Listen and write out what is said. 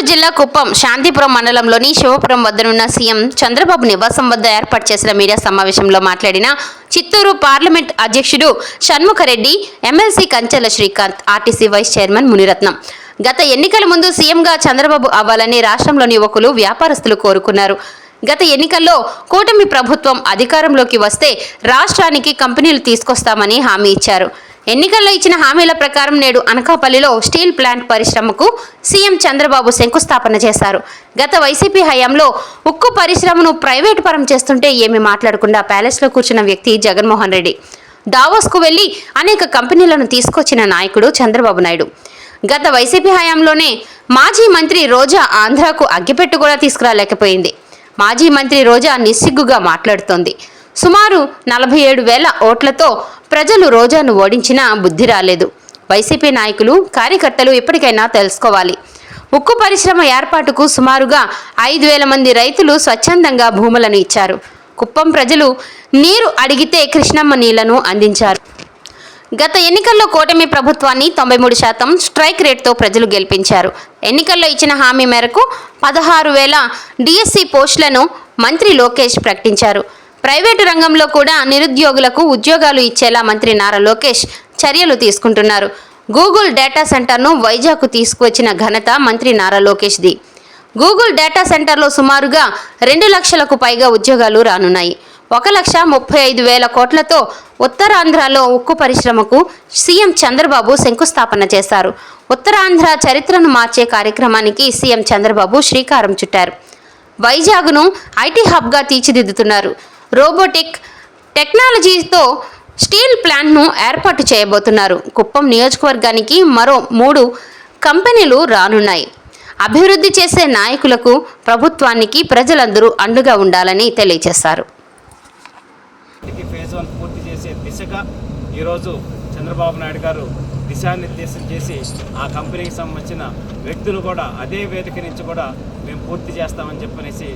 చిత్తూరు జిల్లా కుప్పం శాంతిపురం మండలంలోని శివపురం వద్దనున్న సీఎం చంద్రబాబు నివాసం వద్ద ఏర్పాటు చేసిన మీడియా సమావేశంలో మాట్లాడిన చిత్తూరు పార్లమెంట్ అధ్యక్షుడు Shanmukha Reddy, MLC Kanchela Srikanth, RTC vice chairman Muniratnam గత ఎన్నికల ముందు సీఎంగా చంద్రబాబు అవ్వాలని రాష్ట్రంలోని యువకులు, వ్యాపారస్తులు కోరుకున్నారు. గత ఎన్నికల్లో కూటమి ప్రభుత్వం అధికారంలోకి వస్తే రాష్ట్రానికి కంపెనీలు తీసుకొస్తామని హామీ ఇచ్చారు. ఎన్నికల్లో ఇచ్చిన హామీల ప్రకారం నేడు అనకాపల్లిలో స్టీల్ ప్లాంట్ పరిశ్రమకు సీఎం చంద్రబాబు శంకుస్థాపన చేశారు. గత వైసీపీ హయాంలో ఉక్కు పరిశ్రమను ప్రైవేటు పరం చేస్తుంటే ఏమీ మాట్లాడకుండా ప్యాలెస్లో కూర్చున్న వ్యక్తి జగన్మోహన్ రెడ్డి. దావోస్కు వెళ్లి అనేక కంపెనీలను తీసుకొచ్చిన నాయకుడు చంద్రబాబు నాయుడు. గత వైసీపీ హయాంలోనే మాజీ మంత్రి రోజా ఆంధ్రాకు అగ్గిపెట్టు కూడా తీసుకురాలేకపోయింది. మాజీ మంత్రి రోజా నిస్సిగ్గుగా మాట్లాడుతోంది. సుమారు 47,000 ఓట్లతో ప్రజలు రోజాను ఓడించినా బుద్ధి రాలేదు. వైసీపీ నాయకులు, కార్యకర్తలు ఇప్పటికైనా తెలుసుకోవాలి. ఉక్కు పరిశ్రమ ఏర్పాటుకు సుమారుగా 5,000 మంది రైతులు స్వచ్ఛందంగా భూములను ఇచ్చారు. కుప్పం ప్రజలు నీరు అడిగితే కృష్ణమ్మ నీళ్లను అందించారు. గత ఎన్నికల్లో కూటమి ప్రభుత్వాన్ని 93% స్ట్రైక్ రేట్తో ప్రజలు గెలిపించారు. ఎన్నికల్లో ఇచ్చిన హామీ మేరకు 16,000 డిఎస్సి పోస్టులను మంత్రి లోకేష్ ప్రకటించారు. ప్రైవేటు రంగంలో కూడా నిరుద్యోగులకు ఉద్యోగాలు ఇచ్చేలా మంత్రి నారా లోకేష్ చర్యలు తీసుకుంటున్నారు. గూగుల్ డేటా సెంటర్ను వైజాగ్కు తీసుకువచ్చిన ఘనత మంత్రి నారా లోకేష్ది. గూగుల్ డేటా సెంటర్లో సుమారుగా 2 లక్షలకు పైగా ఉద్యోగాలు రానున్నాయి. 1,35,000 కోట్లతో ఉత్తరాంధ్రలో ఉక్కు పరిశ్రమకు సీఎం చంద్రబాబు శంకుస్థాపన చేశారు. ఉత్తరాంధ్ర చరిత్రను మార్చే కార్యక్రమానికి సీఎం చంద్రబాబు శ్రీకారం చుట్టారు. వైజాగ్ను ఐటీ హబ్గా తీర్చిదిద్దుతున్నారు. రోబోటిక్ టెక్నాలజీతో స్టీల్ ప్లాంట్ను ఏర్పాటు చేయబోతున్నారు. కుప్పం నియోజకవర్గానికి మరో 3 కంపెనీలు రానున్నాయి. అభివృద్ధి చేసే నాయకులకు, ప్రభుత్వానికి ప్రజలందరూ అండగా ఉండాలని తెలియజేశారు. ఫేజ్ 1 పూర్తి చేసే దిశగా ఈరోజు చంద్రబాబు నాయుడు గారు దిశానిర్దేశం చేసి ఆ కంపెనీకి సంబంధించిన వ్యక్తులు కూడా అదే వేదిక నుంచి కూడా మేము పూర్తి చేస్తామని చెప్పనేసి